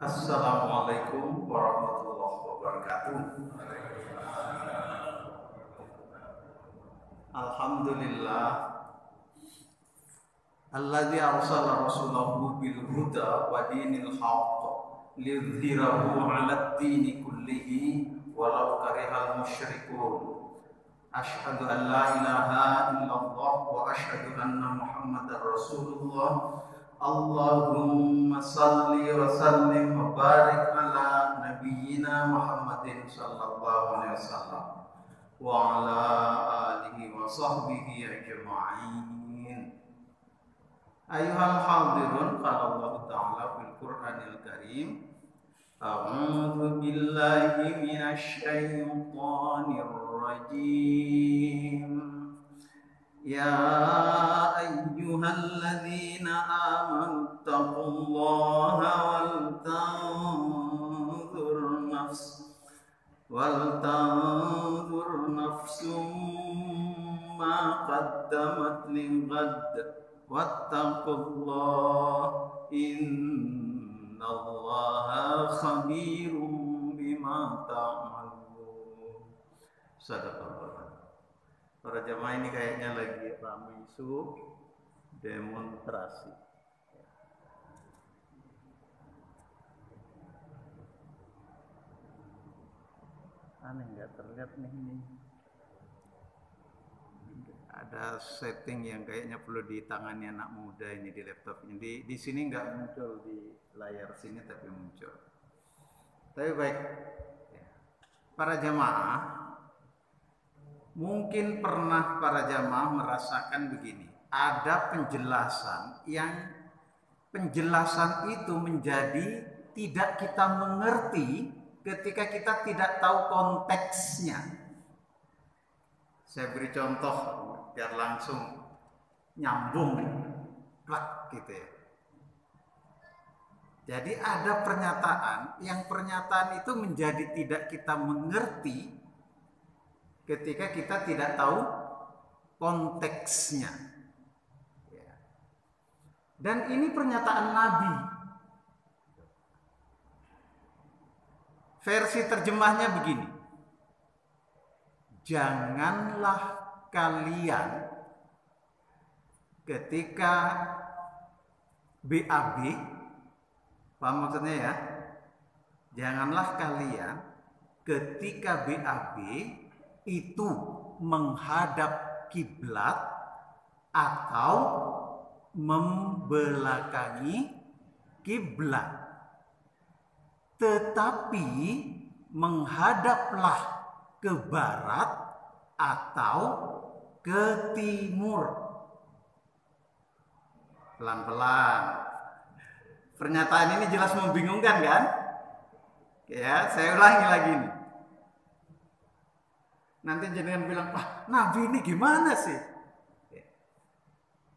Assalamualaikum warahmatullahi wabarakatuh. Alhamdulillah alladzi arsala rasulahu bil huda wa dinil haqq liyudhhirahu 'alad dini kullihi walau karihal musyrikun. Asyhadu an la ilaha illallah wa asyhadu anna Muhammadar Rasulullah. Allahumma salli wa sallim wa barik ala nabiyyina Muhammadin sallallahu alaihi wasallam wa ala alihi wa sahbihi ajma'in. Ayuhal hadirun, qala Allah Ta'ala fil Qur'anil Karim, a'udzu billahi minasy syaithanir rajim. Ya ayyuhalladzina amanu taqullaha wal tanzur nafsum ma qaddamat lighad wattaqullaha innallaha khabirum bima ta'malun. Sadaqallah. Para jamaah ini kayaknya lagi ramai isu demonstrasi. Aneh, nggak terlihat nih ini. Ada setting yang kayaknya perlu ditangani anak muda ini di laptop ini. Di sini nggak muncul di layar sini tapi muncul. Tapi baik, para jamaah. Mungkin pernah para jamaah merasakan begini. Ada penjelasan yang penjelasan itu menjadi tidak kita mengerti ketika kita tidak tahu konteksnya. Saya beri contoh biar langsung nyambung plak gitu ya. Jadi ada pernyataan yang pernyataan itu menjadi tidak kita mengerti ketika kita tidak tahu konteksnya. Dan ini pernyataan Nabi. Versi terjemahnya begini. Janganlah kalian ketika BAB, paham maksudnya ya? Janganlah kalian ketika BAB itu menghadap kiblat atau membelakangi kiblat, tetapi menghadaplah ke barat atau ke timur. Pelan-pelan. Pernyataan ini jelas membingungkan kan? Ya, saya ulangi lagi nih. Nanti jenengan bilang, wah Nabi ini gimana sih?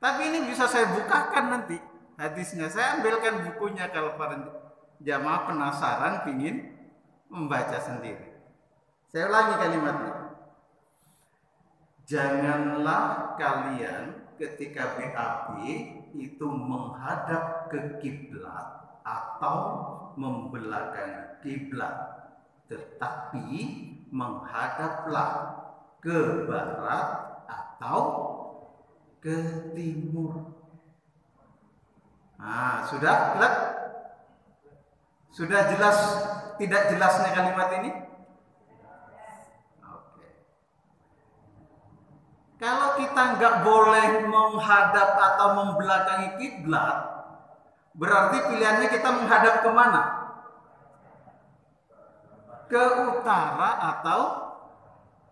Tapi ini bisa saya bukakan nanti hadisnya. Saya ambilkan bukunya kalau para jamaah penasaran pingin membaca sendiri. Saya ulangi kalimatnya. Janganlah kalian ketika BAB itu menghadap ke kiblat atau membelakangi kiblat, tetapi menghadaplah ke barat atau ke timur. Nah, sudah jelas? Sudah jelas tidak jelasnya kalimat ini? Oke. Kalau kita nggak boleh menghadap atau membelakangi kiblat, berarti pilihannya kita menghadap kemana? Ke utara atau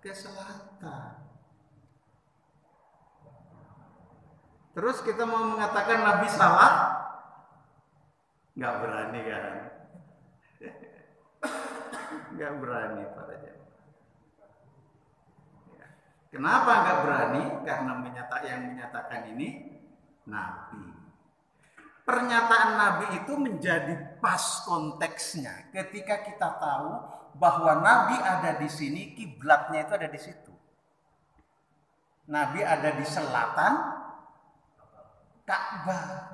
ke selatan. Terus kita mau mengatakan Nabi salah? Nggak berani kan? Nggak berani para jamaah. Kenapa nggak berani? Karena yang menyatakan ini Nabi. Pernyataan Nabi itu menjadi pas konteksnya ketika kita tahu bahwa Nabi ada di sini, kiblatnya itu ada di situ. Nabi ada di selatan Ka'bah.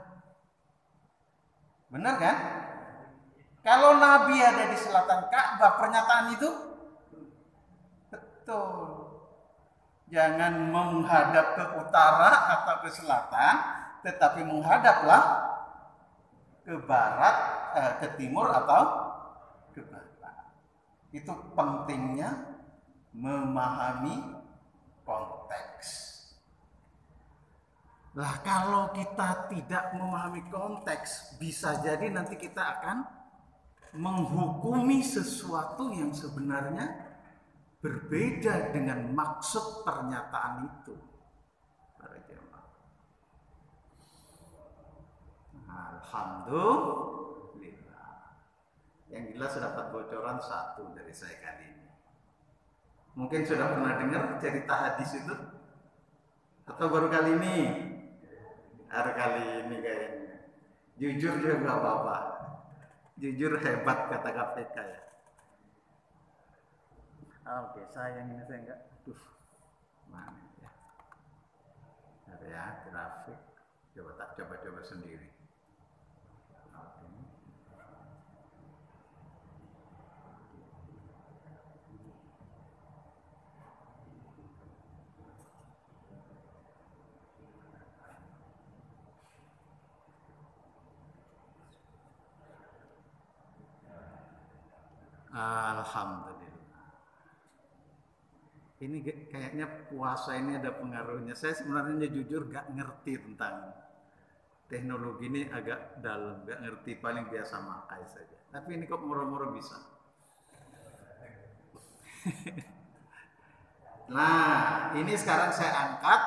Benar kan? Kalau Nabi ada di selatan Ka'bah, pernyataan itu betul. Jangan menghadap ke utara atau ke selatan, tetapi menghadaplah ke barat, ke timur atau ke barat. Itu pentingnya memahami konteks. Lah kalau kita tidak memahami konteks, bisa jadi nanti kita akan menghukumi sesuatu yang sebenarnya berbeda dengan maksud pernyataan itu. Para jemaah. Alhamdulillah. Yang jelas dapat bocoran satu dari saya kali ini. Mungkin sudah pernah dengar cerita hadis itu? Atau baru kali ini? Baru kali ini kayaknya. Jujur juga gak apa-apa. Jujur hebat kata KPK ya. Oke, sayang ini saya enggak. Mana ya? Ada ya, grafik. Coba sendiri. Oke. Alhamdulillah. Ini kayaknya puasa ini ada pengaruhnya. Saya sebenarnya jujur gak ngerti tentang teknologi ini, agak dalam, gak ngerti, paling biasa makai saja. Tapi ini kok moro-moro bisa. Nah, ini sekarang saya angkat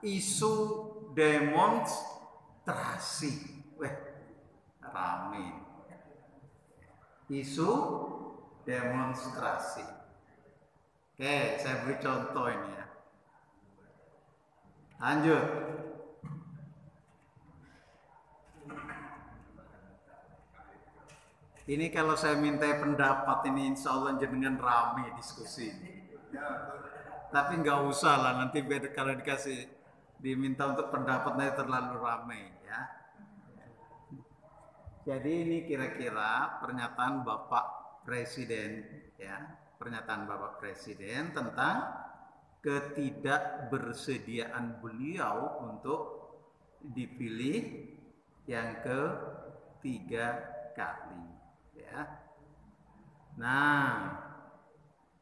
isu demonstrasi. Weh, rame. Isu demonstrasi. Oke, saya beri contoh ini ya. Lanjut. Ini kalau saya minta pendapat ini, insya Allah jenengan rame diskusi. Tapi nggak usah lah, nanti kalau dikasih diminta untuk pendapatnya terlalu ramai ya. Jadi ini kira-kira pernyataan Bapak Presiden ya, pernyataan Bapak Presiden tentang ketidakbersediaan beliau untuk dipilih yang ketiga kali ya. Nah,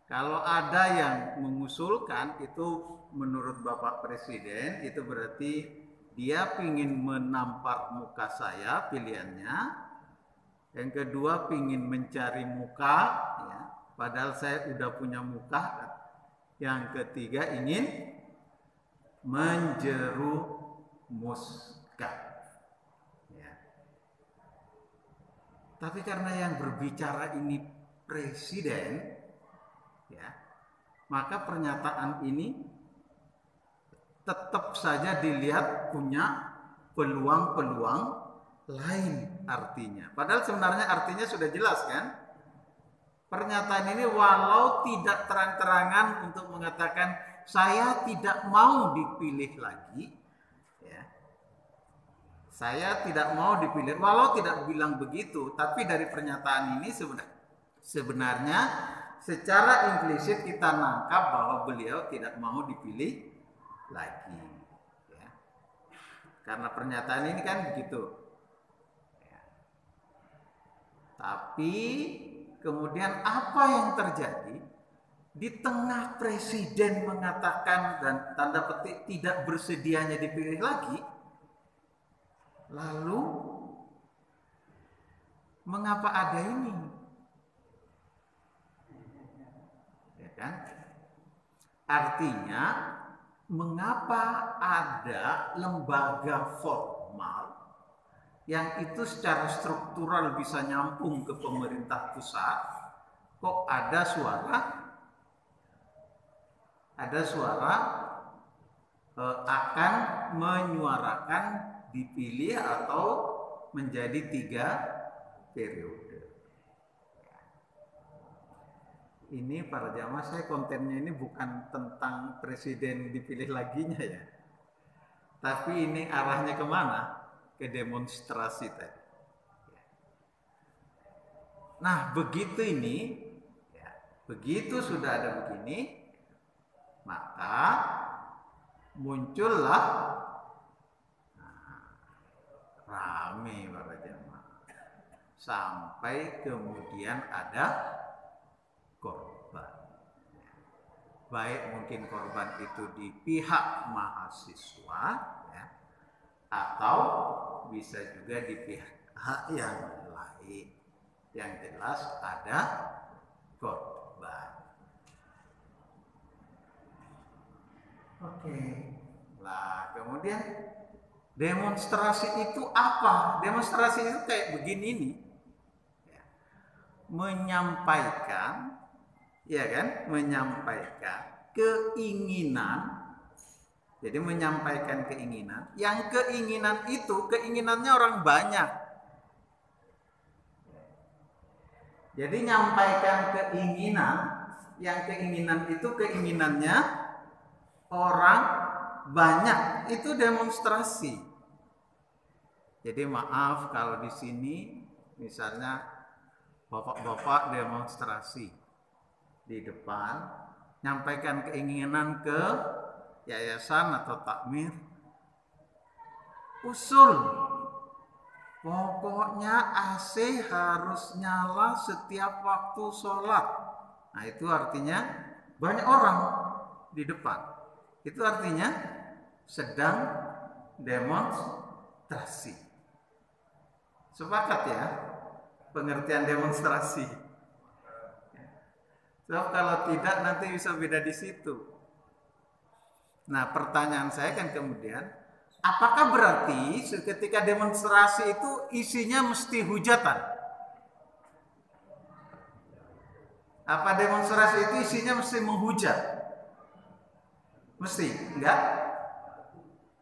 kalau ada yang mengusulkan itu menurut Bapak Presiden itu berarti dia ingin menampar muka saya pilihannya. Yang kedua ingin mencari muka ya, padahal saya udah punya muka. Yang ketiga ingin menjerumuskan ya. Tapi karena yang berbicara ini presiden ya, maka pernyataan ini tetap saja dilihat punya peluang-peluang lain artinya. Padahal sebenarnya artinya sudah jelas kan? Pernyataan ini walau tidak terang-terangan untuk mengatakan saya tidak mau dipilih lagi ya. Saya tidak mau dipilih, walau tidak bilang begitu, tapi dari pernyataan ini sebenarnya secara implisit kita nangkap bahwa beliau tidak mau dipilih lagi ya. Karena pernyataan ini kan begitu ya. Tapi kemudian apa yang terjadi di tengah presiden mengatakan dan tanda petik tidak bersedianya dipilih lagi, lalu mengapa ada ini ya kan? Artinya mengapa ada lembaga formal yang itu secara struktural bisa nyambung ke pemerintah pusat, kok ada suara akan menyuarakan dipilih atau menjadi 3 periode. Ini para jamaah, saya kontennya ini bukan tentang presiden dipilih laginya ya, tapi ini arahnya kemana? Ke demonstrasi tadi. Nah, begitu ini, ya, begitu sudah ada begini, maka muncullah rame para jamaah sampai kemudian ada korban. Baik mungkin korban itu di pihak mahasiswa, ya, atau bisa juga di pihak yang lain. Yang jelas ada korban. Oke. Lah, kemudian demonstrasi itu apa? Demonstrasi itu kayak begini nih. Ya. Menyampaikan, ya kan? Menyampaikan keinginan. Jadi menyampaikan keinginan. Yang keinginan itu keinginannya orang banyak. Jadi nyampaikan keinginan, yang keinginan itu keinginannya orang banyak, itu demonstrasi. Jadi maaf kalau di sini misalnya bapak-bapak demonstrasi di depan, nyampaikan keinginan ke yayasan atau takmir, usul pokoknya AC harus nyala setiap waktu sholat. Nah itu artinya banyak orang di depan. Itu artinya sedang demonstrasi. Sepakat ya pengertian demonstrasi. So kalau tidak nanti bisa beda di situ. Nah pertanyaan saya kan kemudian, apakah berarti ketika demonstrasi itu isinya mesti hujatan? Apa demonstrasi itu isinya mesti menghujat? Mesti? Enggak?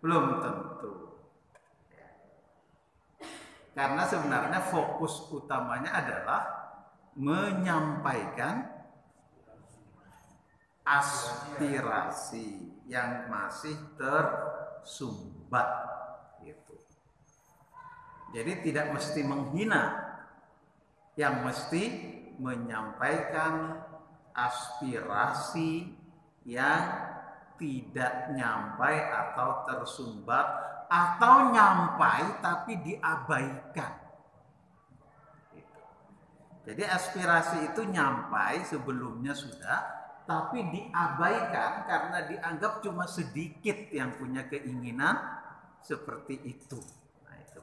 Belum tentu. Karena sebenarnya fokus utamanya adalah menyampaikan aspirasi yang masih tersumbat gitu. Jadi tidak mesti menghina, yang mesti menyampaikan aspirasi yang tidak nyampai atau tersumbat, atau nyampai tapi diabaikan. Jadi aspirasi itu nyampai sebelumnya sudah, tapi diabaikan karena dianggap cuma sedikit yang punya keinginan seperti itu. Nah, itu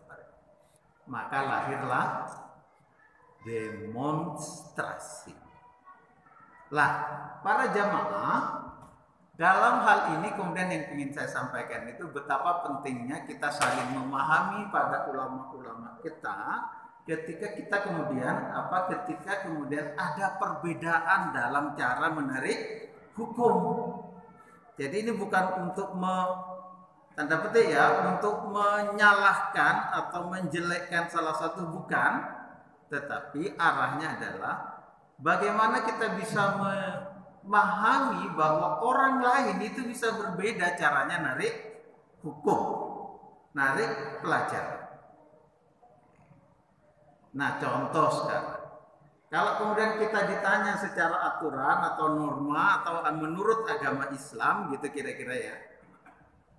maka lahirlah demonstrasi. Lah, para jamaah, dalam hal ini kemudian yang ingin saya sampaikan itu betapa pentingnya kita saling memahami pada ulama-ulama kita ketika kemudian ada perbedaan dalam cara menarik hukum. Jadi ini bukan untuk tanda petik ya, untuk menyalahkan atau menjelekkan salah satu, bukan, tetapi arahnya adalah bagaimana kita bisa memahami bahwa orang lain itu bisa berbeda caranya narik hukum, narik pelajaran. Nah contoh sekarang, kalau kemudian kita ditanya secara aturan atau norma atau menurut agama Islam gitu kira-kira ya,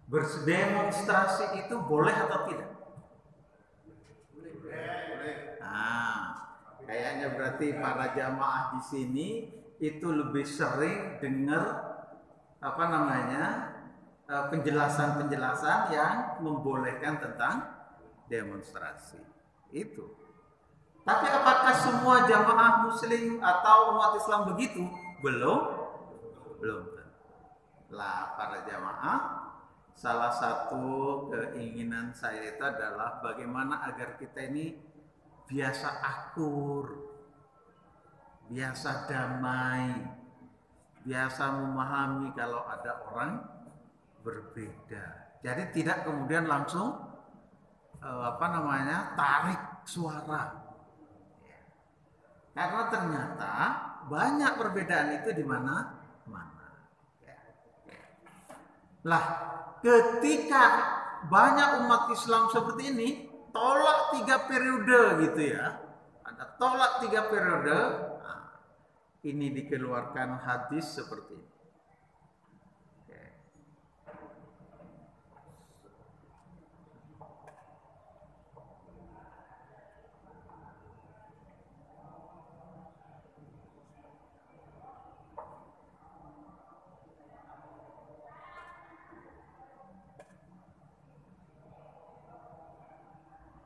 berdemonstrasi itu boleh atau tidak? Nah, kayaknya berarti para jamaah di sini itu lebih sering dengar penjelasan-penjelasan yang membolehkan tentang demonstrasi itu. Tapi apakah semua jamaah muslim atau umat Islam begitu? Belum. Lah para jamaah, salah satu keinginan saya itu adalah bagaimana agar kita ini biasa akur, biasa damai, biasa memahami kalau ada orang berbeda. Jadi tidak kemudian langsung tarik suara. Karena ternyata banyak perbedaan itu di mana-mana. Lah, ketika banyak umat Islam seperti ini tolak 3 periode gitu ya, ada tolak 3 periode. Nah, ini dikeluarkan hadis seperti ini.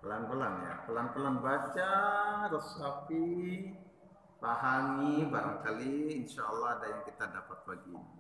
Pelan-pelan ya, pelan-pelan baca, resapi, pahami, barangkali insya Allah ada yang kita dapat pagi ini.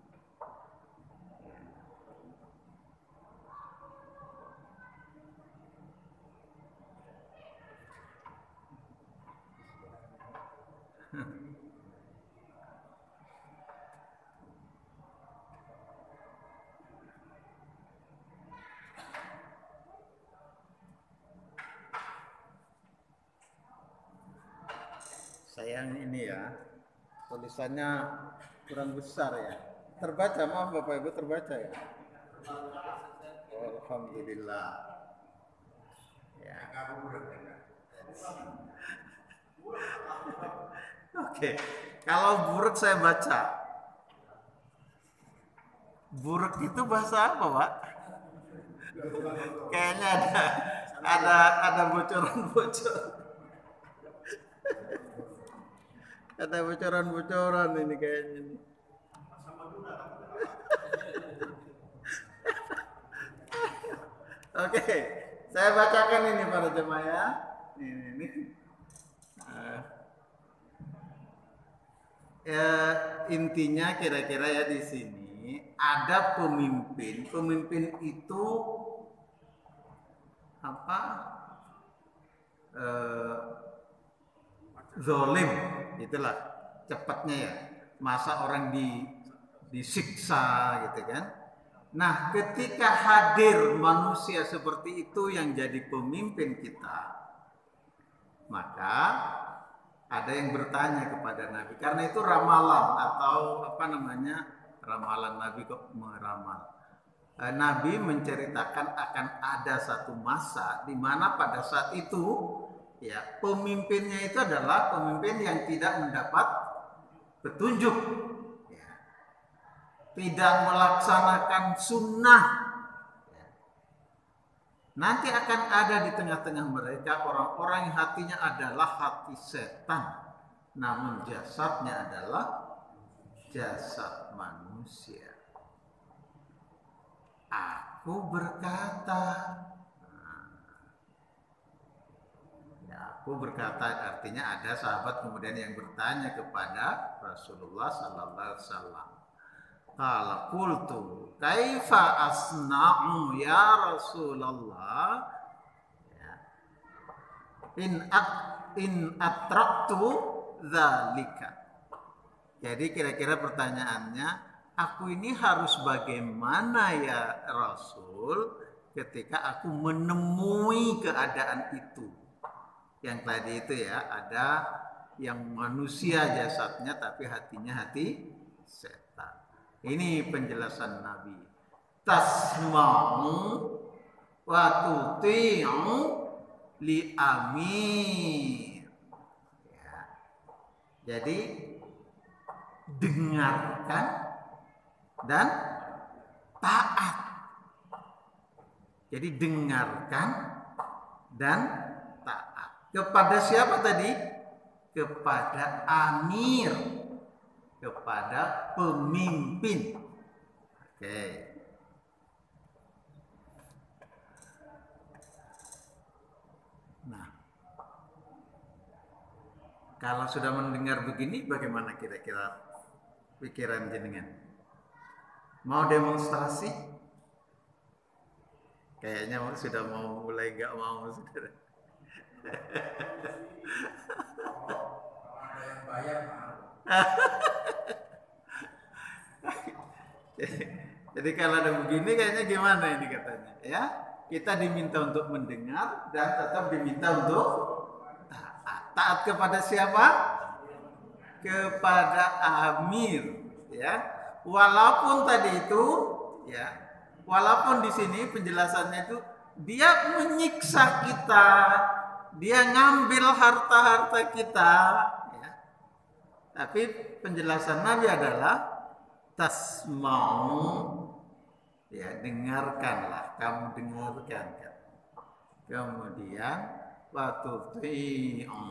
Sayang ini ya, tulisannya kurang besar ya. Terbaca, maaf Bapak Ibu, terbaca ya. Alhamdulillah. Ya. Oke, kalau buruk saya baca. Buruk itu bahasa apa, Pak? Kayaknya ada bocoran-bocoran. Ada bocoran-bocoran ini kayaknya nih. Oke, saya bacakan ini para jemaah ya. Ini. Intinya kira-kira ya di sini ada pemimpin. Pemimpin itu apa? Zolim, itulah cepatnya ya. Masa orang disiksa gitu kan. Nah, ketika hadir manusia seperti itu yang jadi pemimpin kita, maka ada yang bertanya kepada Nabi. Karena itu ramalan atau ramalan Nabi kok meramal. Nabi menceritakan akan ada satu masa di mana pada saat itu ya pemimpinnya itu adalah pemimpin yang tidak mendapat petunjuk, ya, tidak melaksanakan sunnah. Ya. Nanti akan ada di tengah-tengah mereka orang-orang yang hatinya adalah hati setan, namun jasadnya adalah jasad manusia. Aku berkata, aku berkata artinya ada sahabat kemudian yang bertanya kepada Rasulullah sallallahu alaihi wasallam. Qala qultu kaifa asna'u ya Rasulullah? Ya. In atraktu dzalika. Jadi kira-kira pertanyaannya, aku ini harus bagaimana ya Rasul ketika aku menemui keadaan itu? Yang tadi itu ya, ada yang manusia jasadnya tapi hatinya hati setan. Ini penjelasan Nabi. Tasma'u wa tuti'u li amir. Ya. Jadi dengarkan dan taat. Jadi dengarkan dan taat. Kepada siapa tadi? Kepada amir, kepada pemimpin. Oke. Nah, kalau sudah mendengar begini, bagaimana kira-kira pikiran jenengan? Mau demonstrasi? Kayaknya sudah mau mulai nggak mau sudah. Jadi kalau ada begini kayaknya gimana ini katanya ya, kita diminta untuk mendengar dan tetap diminta untuk taat. Taat kepada siapa? Kepada amir ya. Walaupun tadi itu ya, walaupun di sini penjelasannya itu dia menyiksa kita, dia ngambil harta-harta kita, ya. Tapi penjelasan Nabi adalah tasma'u, ya, dengarkanlah, kamu dengarkan kan. Kemudian watuti'u,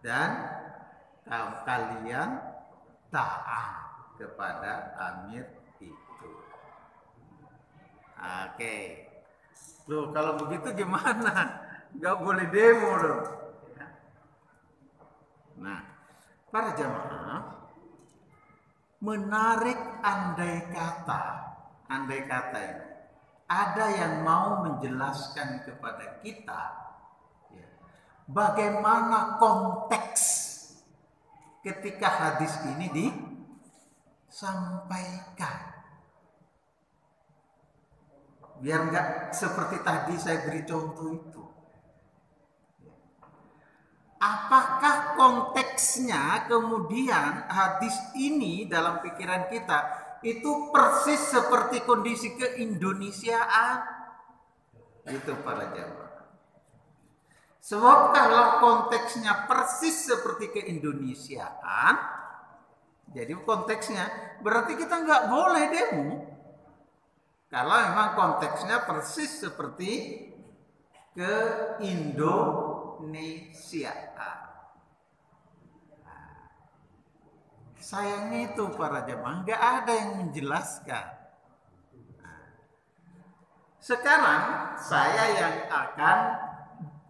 dan kalian taat kepada amir itu. Oke. Loh, kalau begitu gimana? Gak boleh demo dong. Nah, para jamaah, menarik andai kata ini, ada yang mau menjelaskan kepada kita, ya, bagaimana konteks ketika hadis ini disampaikan. Biar nggak seperti tadi saya beri contoh itu. Apakah konteksnya kemudian hadis ini dalam pikiran kita itu persis seperti kondisi keindonesiaan? Itu para jamaah. Sebab kalau konteksnya persis seperti keindonesiaan, jadi konteksnya berarti kita nggak boleh demo. Kalau memang konteksnya persis seperti keindonesiaan. Sayangnya itu para jemaah nggak ada yang menjelaskan. Sekarang saya yang akan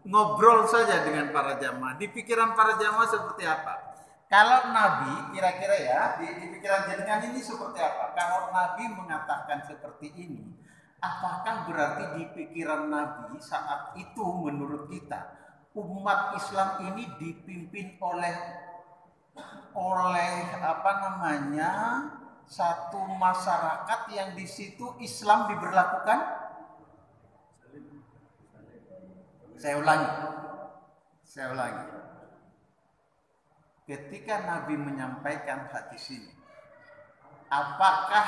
ngobrol saja dengan para jemaah. Di pikiran para jemaah seperti apa? Kalau Nabi kira-kira ya di pikiran jenengan ini seperti apa? Kalau Nabi mengatakan seperti ini, apakah berarti di pikiran Nabi saat itu menurut kita umat Islam ini dipimpin oleh satu masyarakat yang di situ Islam diberlakukan? Saya ulangi. Ketika Nabi menyampaikan hadis ini, apakah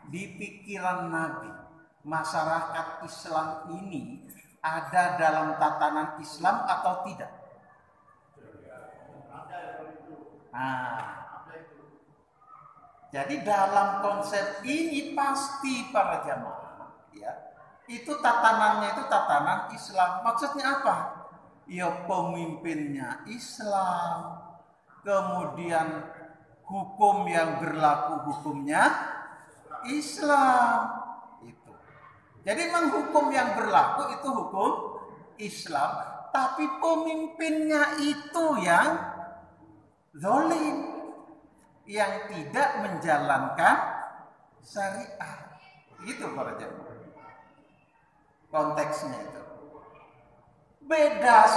di pikiran Nabi masyarakat Islam ini ada dalam tatanan Islam atau tidak? Jadi dalam konsep ini pasti para jamaah, ya, itu tatanannya itu tatanan Islam. Maksudnya apa? Ya, pemimpinnya Islam, kemudian hukum yang berlaku hukumnya Islam itu. Jadi menghukum yang berlaku itu hukum Islam, tapi pemimpinnya itu yang zalim, yang tidak menjalankan syariat. Itu para jemaah. Konteksnya itu. Beda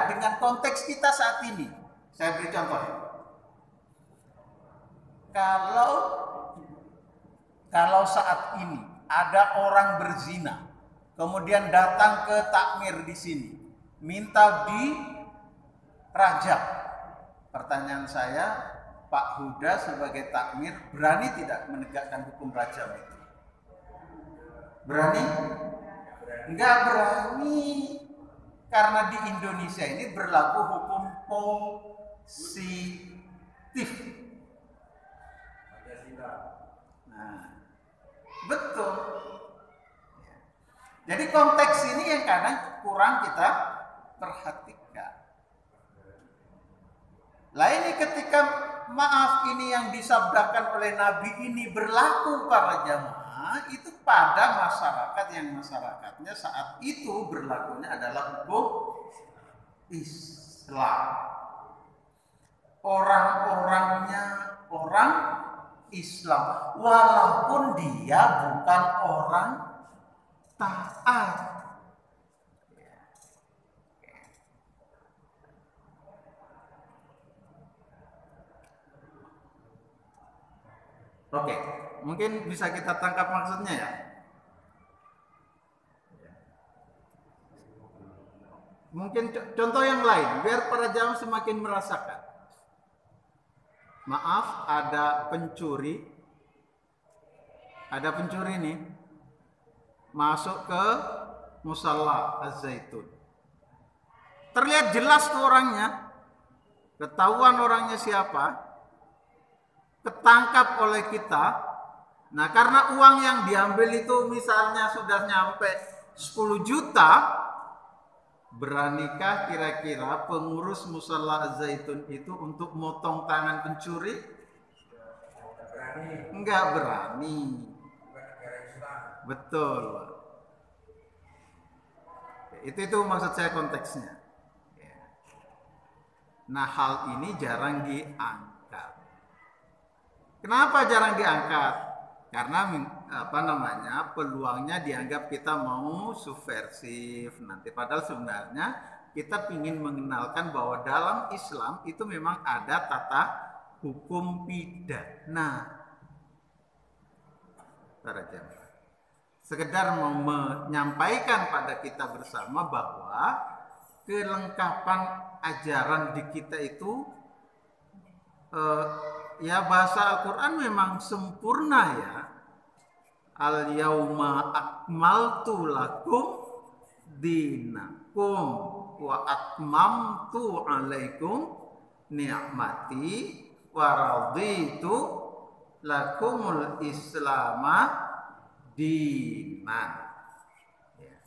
dengan konteks kita saat ini. Saya beri contoh. Kalau saat ini ada orang berzina, kemudian datang ke takmir di sini, minta dirajam. Pertanyaan saya, Pak Huda sebagai takmir berani tidak menegakkan hukum rajam itu? Berani? Enggak berani. Karena di Indonesia ini berlaku hukum positif. Nah, betul. Jadi konteks ini yang kadang kurang kita perhatikan. Lah ini ketika ini yang disabdakan oleh Nabi ini berlaku para jamaah, itu pada masyarakat yang masyarakatnya saat itu berlakunya adalah hukum Islam. Orang-orangnya orang Islam, walaupun dia bukan orang taat. Oke, mungkin bisa kita tangkap maksudnya ya. Mungkin contoh yang lain, biar para jamaah semakin merasakan. Maaf, ada pencuri nih masuk ke Musalla Az-Zaitun. Terlihat jelas tuh orangnya, ketahuan orangnya siapa, ketangkap oleh kita. Nah, karena uang yang diambil itu misalnya sudah nyampe 10 juta, beranikah kira-kira pengurus Musalla Az-Zaitun itu untuk motong tangan pencuri? Enggak berani. Betul. Itu maksud saya konteksnya. Nah, hal ini jarang diangkat. Kenapa jarang diangkat? Karena peluangnya dianggap kita mau subversif nanti, padahal sebenarnya kita ingin mengenalkan bahwa dalam Islam itu memang ada tata hukum pidana. Para jamaah, sekedar mau menyampaikan pada kita bersama bahwa kelengkapan ajaran di kita itu ya bahasa Al-Quran memang sempurna ya. Al-yauma akmaltu lakum dinakum wa atmamtu alaikum ni'mati wa raditu lakumul islama dinan. Ya.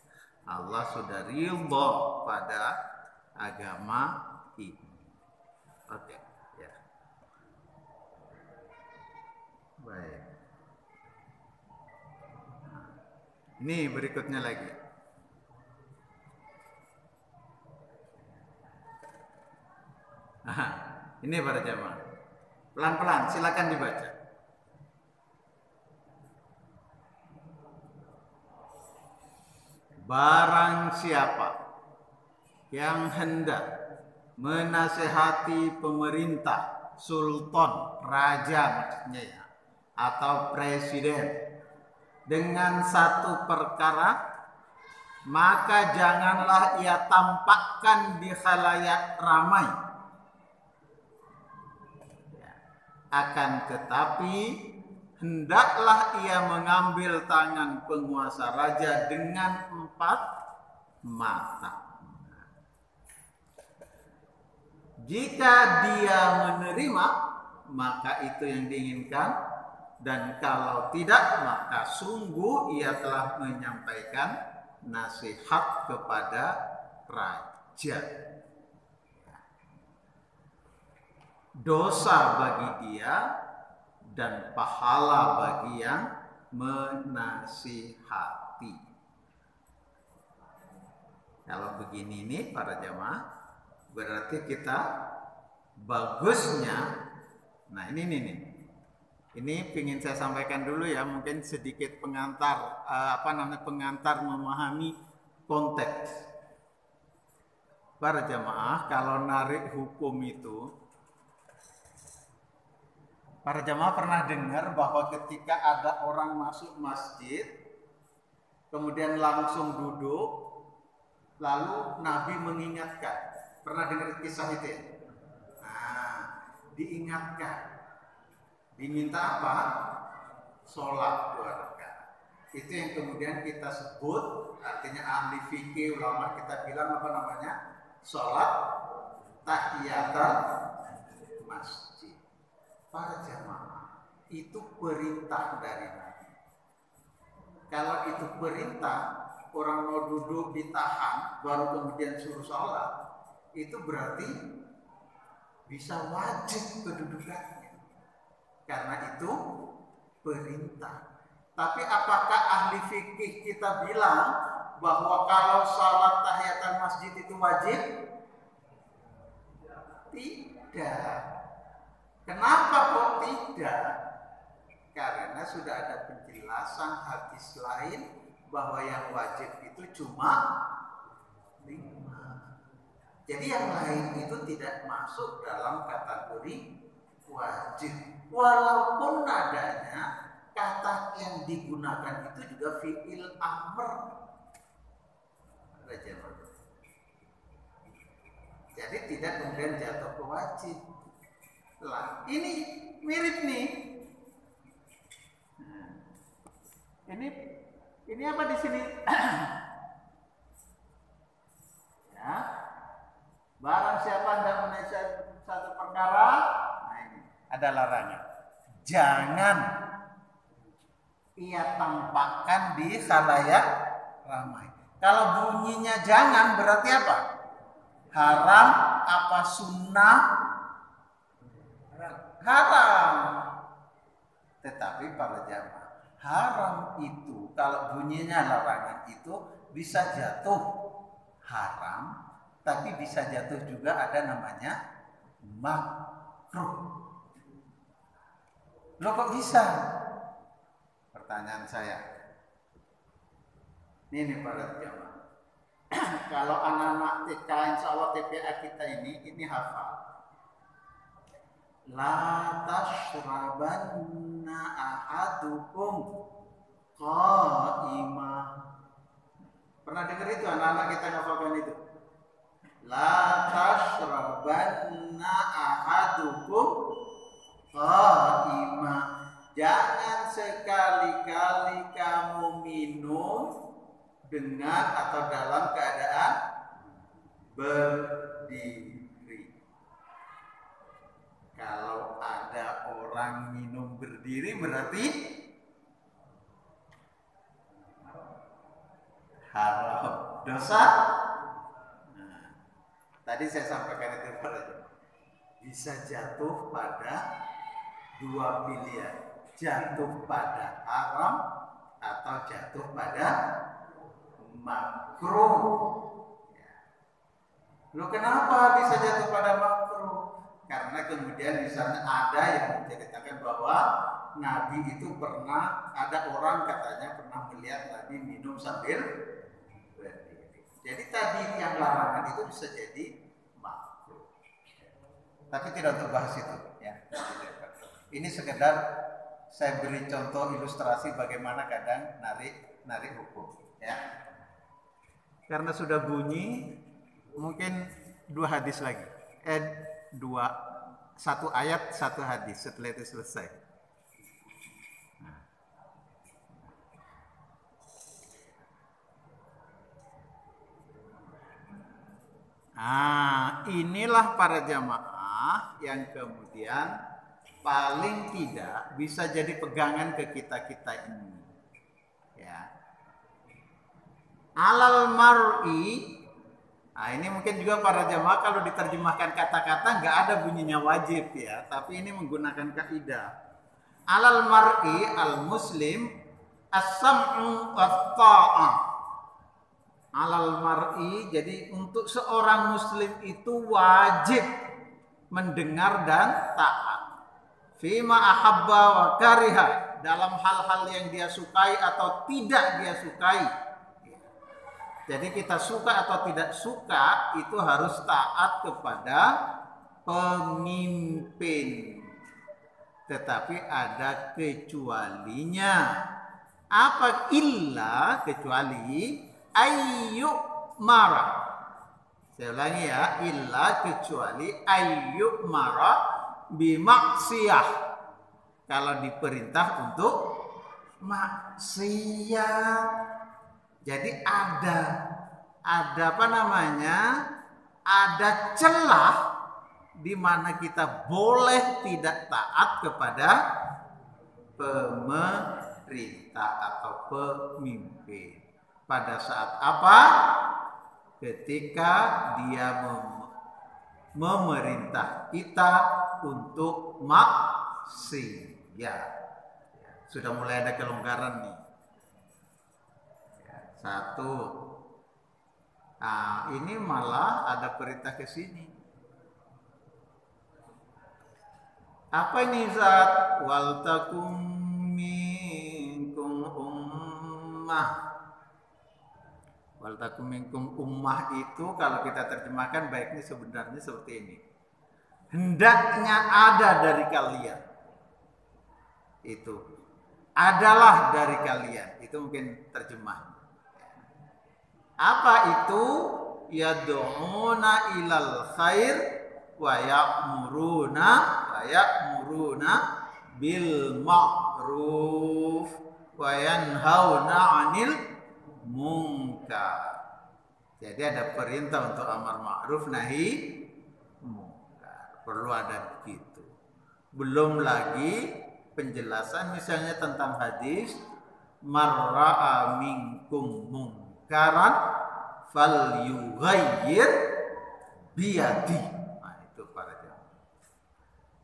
Allah sudah ridha pada agama ini. Oke. Ya. Baik. Ini berikutnya lagi. Aha, ini para jamaah. Pelan-pelan, silakan dibaca. Barang siapa yang hendak menasehati pemerintah, sultan, raja maksudnya ya, atau presiden dengan satu perkara, maka janganlah ia tampakkan di khalayak ramai. Akan tetapi hendaklah ia mengambil tangan penguasa raja dengan 4 mata. Jika dia menerima, maka itu yang diinginkan, dan kalau tidak, maka sungguh ia telah menyampaikan nasihat kepada raja. Dosa bagi dia dan pahala bagi yang menasihati. Kalau begini nih para jamaah, berarti kita bagusnya, nah ini nih. Ini ingin saya sampaikan dulu ya, mungkin sedikit pengantar pengantar memahami konteks. Para jamaah, kalau narik hukum itu, para jamaah pernah dengar bahwa ketika ada orang masuk masjid, kemudian langsung duduk, lalu Nabi mengingatkan. Pernah dengar kisah itu ya? Nah, diingatkan. Diminta apa? Sholat 2 rakaat. Itu yang kemudian kita sebut, artinya ahli fikih, ulama kita bilang apa namanya? Sholat tahiyatul masjid. Para jamaah, itu perintah dari Nabi. Kalau itu perintah, orang mau duduk ditahan, baru kemudian suruh sholat, itu berarti bisa wajib kedudukannya. Karena itu perintah. Tapi apakah ahli fikih kita bilang bahwa kalau salat tahiyatul masjid itu wajib? Tidak. Kenapa kok tidak? Karena sudah ada penjelasan hadis lain bahwa yang wajib itu cuma 5. Jadi yang lain itu tidak masuk dalam kategori wajib. Walaupun nadanya kata yang digunakan itu juga fi'il amr. Jadi tidak kemudian jatuh ke wajib. Lah, ini mirip nih. Ini apa di sini? ada larangan. Jangan ia tampakkan di khalayak ramai. Kalau bunyinya jangan berarti apa? Haram apa sunnah? Haram. Tetapi para jamaah, haram itu kalau bunyinya larangan itu bisa jatuh haram, tapi bisa jatuh juga ada namanya makruh. Loh kok bisa? Pertanyaan saya. Ini para jamaah. Kalau anak-anak TK, insya Allah TPA kita ini hafal. La tashrabanna ahadukum qa'imah. Pernah dengar itu anak-anak kita ngafalkan itu? La tashrabanna ahadukum qa'imah. Jangan sekali-kali kamu minum dengan atau dalam keadaan berdiri. Kalau ada orang minum berdiri berarti haram, dosa. Nah, tadi saya sampaikan itu pada bisa jatuh pada dua pilihan, jatuh pada haram atau jatuh pada makruh. Loh kenapa bisa jatuh pada makruh? Karena kemudian di sana ada yang menceritakan bahwa Nabi itu pernah, ada orang katanya pernah melihat Nabi minum sambil berdiri. Jadi tadi yang larangan itu bisa jadi makruh. Tapi tidak untuk bahas itu ya. Ini sekedar saya beri contoh ilustrasi bagaimana kadang narik hukum ya. Karena sudah bunyi, mungkin dua hadis lagi. Satu ayat, satu hadis. Setelah itu selesai. Nah, inilah para jamaah yang kemudian paling tidak bisa jadi pegangan ke kita-kita ini. Ya. Alal mar'i. Nah, ini mungkin juga para jamaah kalau diterjemahkan kata-kata nggak ada bunyinya wajib ya, tapi ini menggunakan kaidah. Alal mar'i al muslim as-sam'u wat-tha'ah. Alal mar'i, jadi untuk seorang muslim itu wajib mendengar dan taat. Fima ahabba wa kariha, dalam hal-hal yang dia sukai atau tidak dia sukai. Jadi kita suka atau tidak suka itu harus taat kepada pemimpin. Tetapi ada kecualinya. Apa illa kecuali ayyuk marah. Saya ulangi ya, illa kecuali ayyuk marah bimaksiyah. Kalau diperintah untuk maksiat. Jadi ada apa namanya? Ada celah di mana kita boleh tidak taat kepada pemerintah atau pemimpin. Pada saat apa? Ketika dia memerintah kita untuk maksiat. Sudah mulai ada kelonggaran nih. Satu. Nah, ini malah ada perintah ke sini. Apa ini Zat? Wal takum minkum ummah. Wal takum minkum ummah itu kalau kita terjemahkan baiknya sebenarnya seperti ini. Hendaknya ada dari kalian. Itu. Adalah dari kalian. Itu mungkin terjemah. Apa itu? Yad'una ilal khair wa ya'muruna bil ma'ruf wa yanhauna 'anil munkar. Jadi ada perintah untuk amar ma'ruf nahi munkar. Perlu ada begitu. Belum lagi penjelasan misalnya tentang hadis marra'a minkum mungkaran falyughayyir biyadi. Nah, itu para jamaah.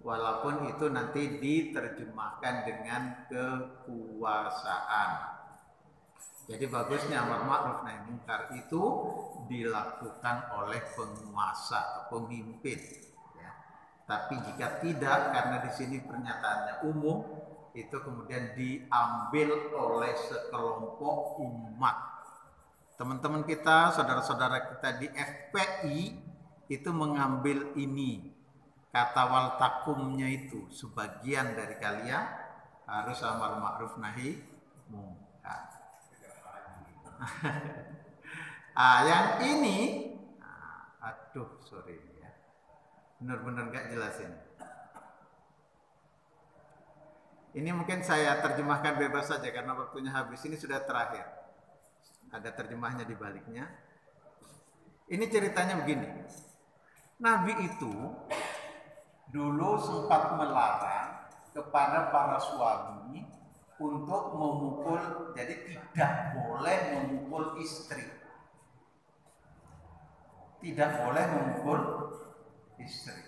Walaupun itu nanti diterjemahkan dengan kekuasaan. Jadi bagusnya amar ma'ruf nahi munkar itu dilakukan oleh penguasa, pemimpin. Ya. Tapi jika tidak, karena di sini pernyataannya umum, itu kemudian diambil oleh sekelompok umat. Teman-teman kita, saudara-saudara kita di FPI itu mengambil ini, kata wal takumnya itu, sebagian dari kalian harus amar ma'ruf nahi munkar. Yang ini, aduh sorry ya, benar-benar gak jelasin. Ini mungkin saya terjemahkan bebas saja karena waktunya habis. Ini sudah terakhir. Ada terjemahnya di baliknya. Ini ceritanya begini. Nabi itu dulu sempat melarang kepada para suami untuk memukul, jadi tidak boleh memukul istri. Tidak boleh memukul istri.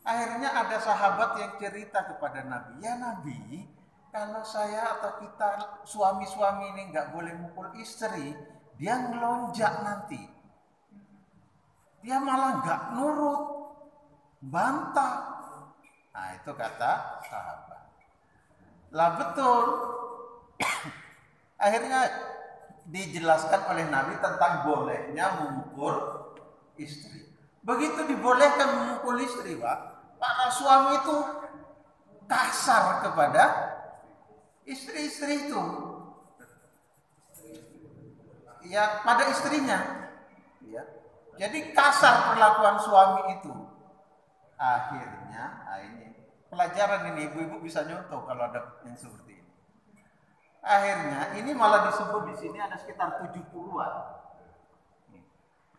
Akhirnya ada sahabat yang cerita kepada Nabi, ya Nabi, kalau saya atau kita suami-suami ini nggak boleh mukul istri, dia ngelonjak nanti. Dia malah nggak nurut, bantah. Nah itu kata sahabat. Lah betul. Akhirnya dijelaskan oleh Nabi tentang bolehnya memukul istri. Begitu dibolehkan memukul istri, Pak, para suami itu kasar kepada istri-istri itu. Ya, pada istrinya. Ya. Jadi kasar perlakuan suami itu. Akhirnya, ini pelajaran ini ibu-ibu bisa nyontoh kalau ada yang seperti ini. Akhirnya ini malah disebut di sini ada sekitar 70-an.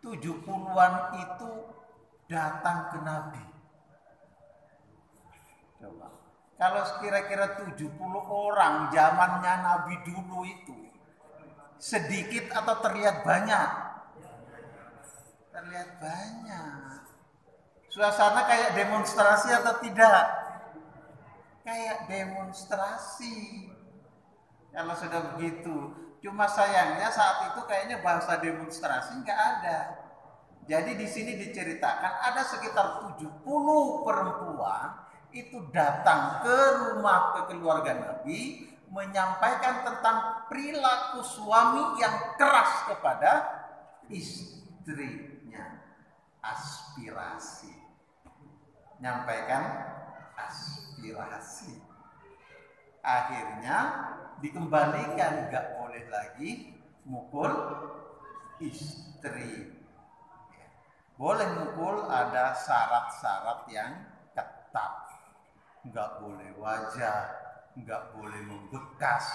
70-an itu datang ke Nabi. Coba. Kalau kira-kira 70 orang zamannya Nabi dulu itu sedikit atau terlihat banyak? Terlihat banyak. Suasana kayak demonstrasi atau tidak? Kayak demonstrasi. Kalau sudah begitu, cuma sayangnya saat itu kayaknya bahasa demonstrasi nggak ada. Jadi di sini diceritakan ada sekitar 70 perempuan itu datang ke rumah, ke keluarga Nabi, menyampaikan tentang perilaku suami yang keras kepada istrinya. Aspirasi. Nyampaikan aspirasi. Akhirnya dikembalikan, nggak boleh lagi mukul istri. Boleh mukul, ada syarat-syarat yang ketat. Nggak boleh wajah, nggak boleh membekas.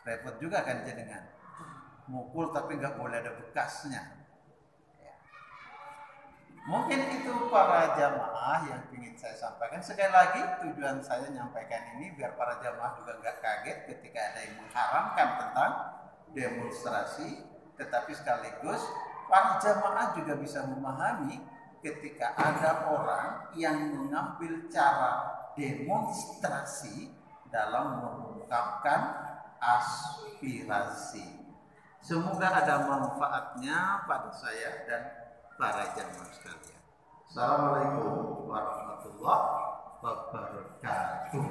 Repot juga kan jenengan. Mukul tapi nggak boleh ada bekasnya. Mungkin itu para jamaah yang ingin saya sampaikan. Sekali lagi tujuan saya menyampaikan ini biar para jamaah juga nggak kaget ketika ada yang mengharamkan tentang demonstrasi, tetapi sekaligus para jamaah juga bisa memahami ketika ada orang yang mengambil cara demonstrasi dalam mengungkapkan aspirasi. Semoga ada manfaatnya pada saya dan para jamaah sekalian. Assalamualaikum warahmatullahi wabarakatuh.